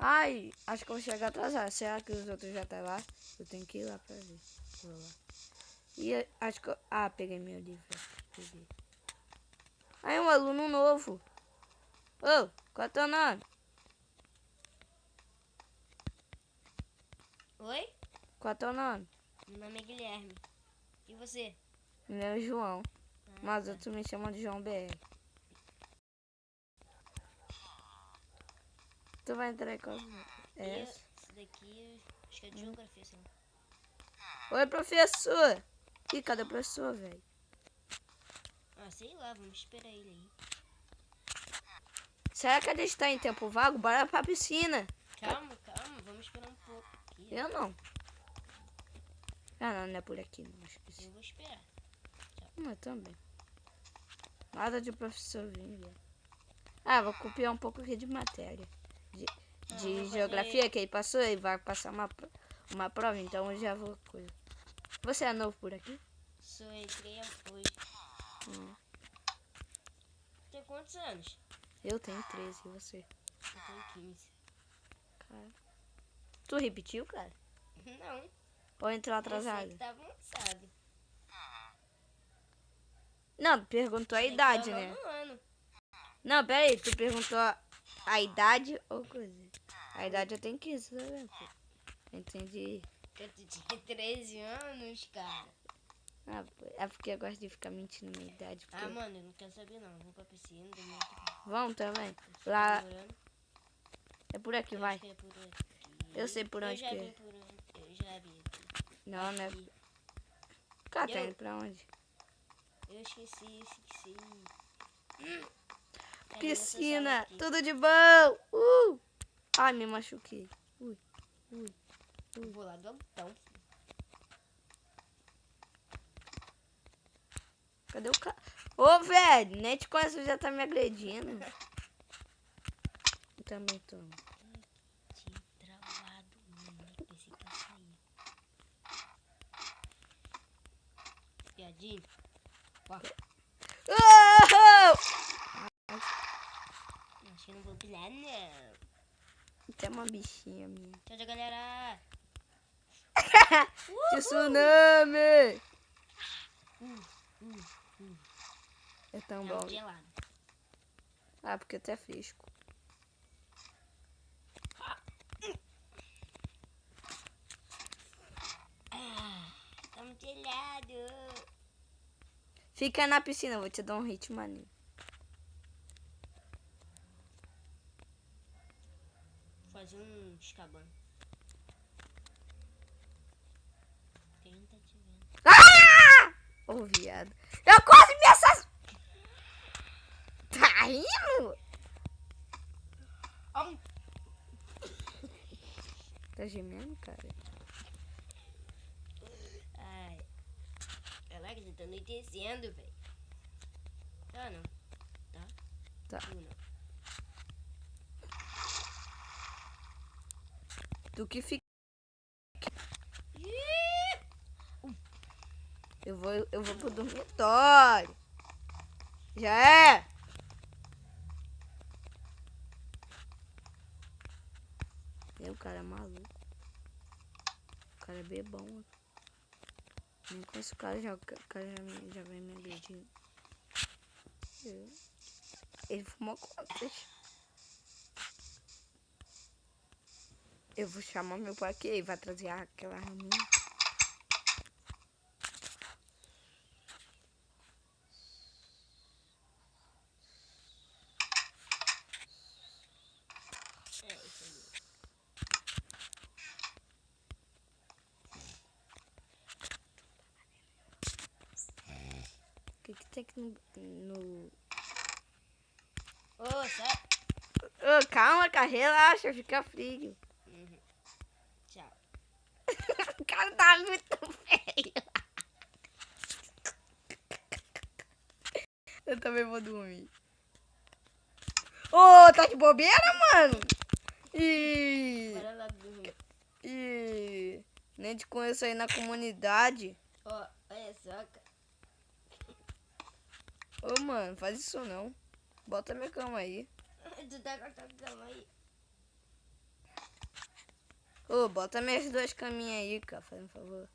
Ai, acho que eu vou chegar atrasado. Será que os outros já tá lá? Eu tenho que ir lá pra ver. Vou lá. E acho que eu... Ah, peguei meu livro. Peguei. Aí, um aluno novo. Ô, qual é o teu nome? Oi? Qual é o teu nome? Meu nome é Guilherme. E você? Meu nome é João. Mas tá. outros me chamam de João BR. Tu vai entrar em qual? Essa? Esse daqui, acho que é de geografia, sei lá. Oi, professor. Ih, cadê o professor, velho? Ah, sei lá, vamos esperar ele aí. Será que a gente tá em tempo vago? Bora pra piscina. Calma, vamos esperar um pouco. Aqui. Eu não. Ah, não é por aqui. Não. Acho que Eu vou esperar. eu também. Nada de professor vir, velho. Ah, vou copiar um pouco aqui de matéria. De geografia que ele passou e vai passar uma prova, então eu já vou coisa. Você é novo por aqui? Sou, entrei hoje. Tem quantos anos? Eu tenho 13, e você? Eu tenho 15. Cara. Tu repetiu, cara? Não. Ou entrou Eu atrasado? sei que tá avançado. Não, perguntou a idade, é o né? nono ano. Não, pera aí, tu perguntou a idade ou coisa? A idade eu tenho 15, tá vendo? Entendi. Eu tinha 13 anos, cara. Ah, é porque eu gosto de ficar mentindo minha idade. Porque... Ah, mano, eu não quero saber não. Vamos pra piscina, deu muito. Vamos também. Tá Lá demorando. é por aqui, vai. Acho que é por aqui. Eu sei por onde que é. Eu já vi aqui. Não, né? Aqui. Cara, tá indo pra onde? Eu esqueci. Piscina, tudo de bom. Ai, me machuquei. Ui. Eu vou lá do altão. Cadê o cara? Ô, velho, nem te conheço, já tá me agredindo. Eu também tô. Tinha travado, mano. Pensei que ia sair. Piadinho. Ó. Oh! Acho que eu não vou pular, não. Tem uma bichinha minha. Tchau, galera. Tsunami! É tão É bom. um gelado. Ah, porque tu é fresco. Tá no telhado. Fica na piscina, eu vou te dar um hit maneiro. Fazer um escabano. Quem tá te vendo? Ah! Ô, viado. Eu quase me assassino. Tá rindo? Tá gemendo, cara? Ai. Caraca, você tá anoitecendo, velho. Tá não. Tá. Não. Tu que fica. Eu vou pro dormitório. Já é? O cara é maluco. O cara é bebão. Nem com esse cara o cara já vem me agredindo. Ele fumou quantas? Eu vou chamar meu pai aqui e vai trazer aquela raminha. É isso aí. O que tem aqui no... Ô, sai. Ô, calma, cara, relaxa, fica frio. Tchau. O cara tá muito feio. Eu também vou dormir. Ô, tá de bobeira, mano? Bora lá dormir. Nem te conheço aí na comunidade. Ó, olha só, cara. Ô, mano, faz isso não. Bota minha cama aí. Tu tá com a cama aí. Ô, bota minhas duas caminhas aí, cara, faz um favor.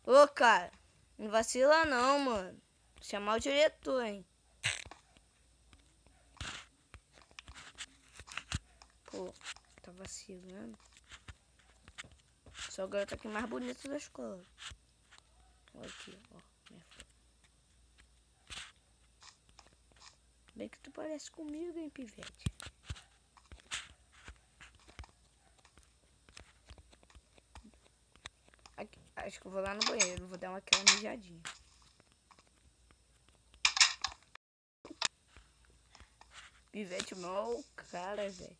Ô, cara, não vacila não, mano. Chamar o diretor, hein. Pô, tá vacilando. Sou a garota aqui mais bonita da escola. Olha aqui, ó. Minha foto. Bem que tu parece comigo, hein, pivete. Aqui, acho que eu vou lá no banheiro. Vou dar aquela mijadinha. Pivete mal, cara, velho.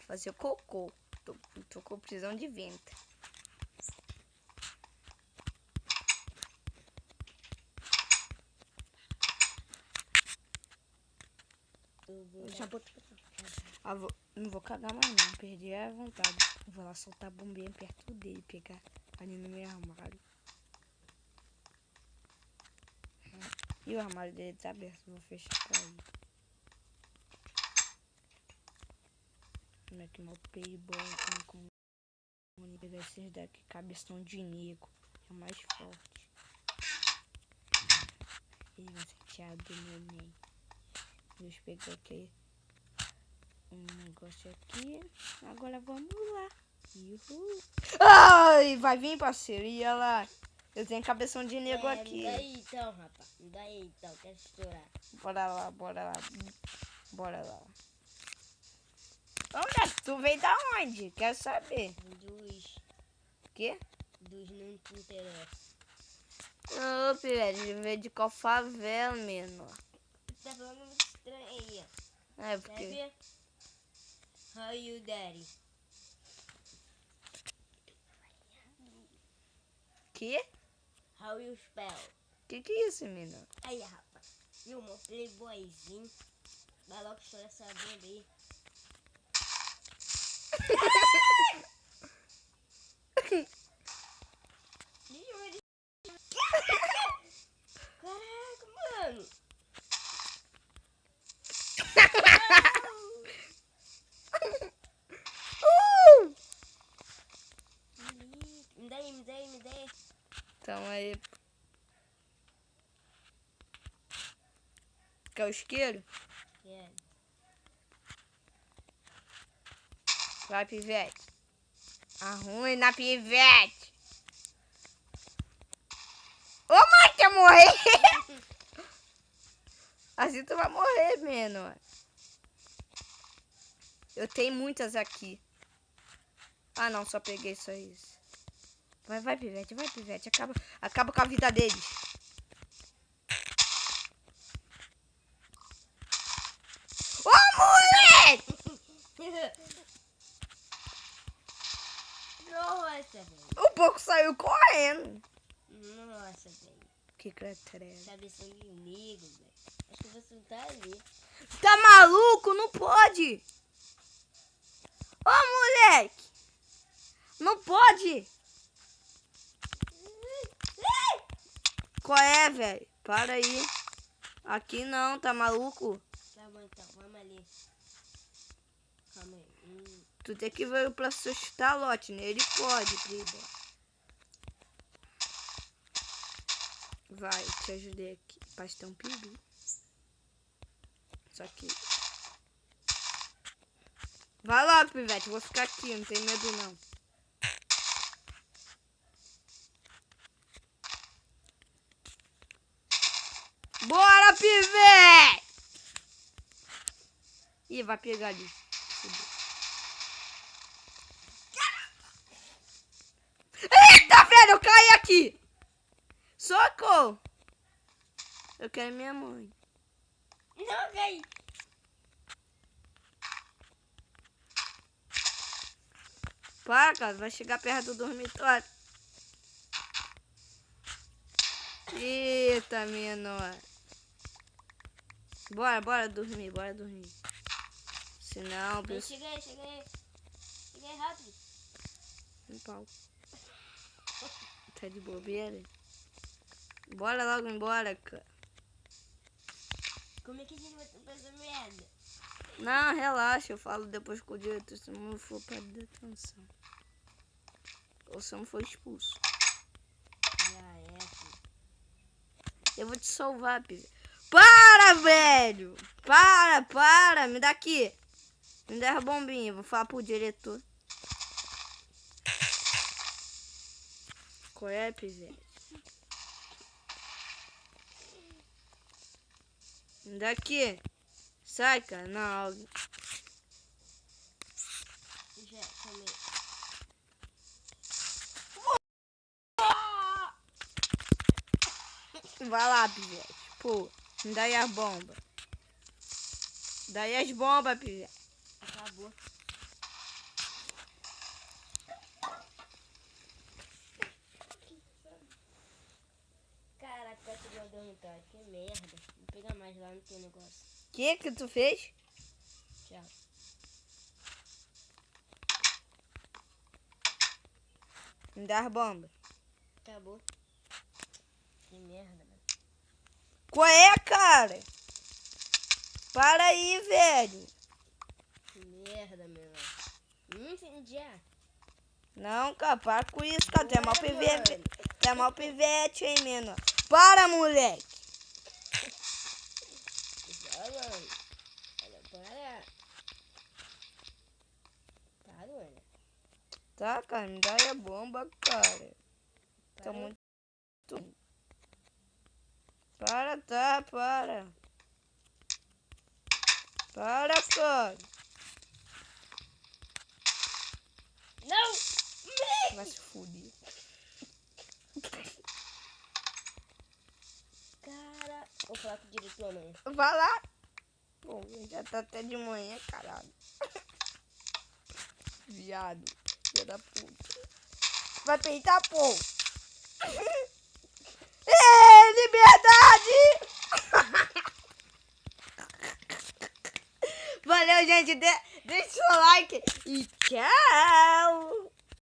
Fazer cocô. Tô com prisão de ventre. Eu Já botei. não vou cagar mais não. Perdi a vontade. Vou lá soltar a bombinha perto dele. Pegar ali no meu armário. E o armário dele tá aberto. Vou fechar pra ele. Como é que meu payboy com pegar esses daqui, cabeção de nego. É o mais forte. Ele vai ser do neném. Deixa eu pegar aqui um negócio aqui. Agora vamos lá. Uhul. Ai, vai vir, parceiro. E olha lá. Eu tenho cabeção de nego aqui. Me dá aí então, rapaz. Me dá aí então, quero estourar. Bora lá, bora lá. Bora lá. Ô, moleque, tu veio da onde? Quero saber. Dos Quê? não te interessa. Ô, pivete, veio de qual favela, menor? Tá falando muito estranho aí, ó. É, porque... Sabe? How you daddy? Que? How you spell? Que é isso, menor? Aí, rapaz. Viu, meu playboyzinho. Vai logo estourar essa bomba aí. Caraca, mano. Me dá aí, me dá aí, me dá aí. Então aí. Quer o isqueiro? Quero. Vai, pivete. Arrume na pivete. Ô, mãe, quer morrer? Assim tu vai morrer, menor. Eu tenho muitas aqui. Ah, não, só peguei só isso. Vai, pivete, vai, pivete. Acaba com a vida deles. Ô, moleque! Nossa, velho. O porco saiu correndo. Nossa, velho. Que cretrela. Cabeção de nego, velho. Acho que você tá ali. Tá maluco? Não pode. Ô, moleque. Não pode. Qual é, velho? Para aí. Aqui não, tá maluco? Tá bom então, vamos ali. Calma aí. Tu tem que ver pra assustar lote, né? Ele pode, Playboy. Vai, te ajudei aqui. Pastão perigo. Só que... Vai logo, pivete. Vou ficar aqui, não tem medo não. Bora, pivete! Ih, vai pegar ali. Eita, velho, eu caí aqui. Socorro. Eu quero minha mãe. Não, velho. Para, cara, vai chegar perto do dormitório. Eita, menor. Bora dormir, bora dormir. Senão, Chega aí. Chega aí rápido. Um pau. Tá de bobeira? Bora logo embora, cara. Como é que a gente vai tampar essa merda? Não, relaxa, eu falo depois com o diretor se não for pra detenção. Ou se eu não for expulso. Já é, filho. Eu vou te salvar, Pivete. Para, velho! Para! Me dá aqui. Me dá a bombinha, vou falar pro diretor. Qual é, Pivete? Me dá aqui. Sai, cara. Não. Já, também. Vai lá, Pivete. Pô, me dá aí as bombas. Dá aí as bombas, Pivete. Acabou. Caraca, essa deu dormitório. Que merda. Vou pegar mais lá no teu negócio. Que tu fez? Tchau. Me dá as bombas. Acabou. Que merda, mano. Qual é, cara? Para aí, velho. Que merda, meu irmão. Incendiar. Não, cara, para com isso, cara. Tu é mal Bora, pivete. mano. Tu é mal pivete, hein, menor. Para, moleque. Olha, mano. Olha, para. Para, olha. Tá, cara, me dá aí a bomba, cara. Tá Para. muito... Para, tá, para. Para, cara. Não! Vai se fuder. Cara, vou falar com o diretor amanhã. Vai lá. Pô, já tá até de manhã, caralho. Viado. Filha da puta. Vai peitar, pô. Ê, liberdade! Valeu, gente. Deixa o seu like e tchau!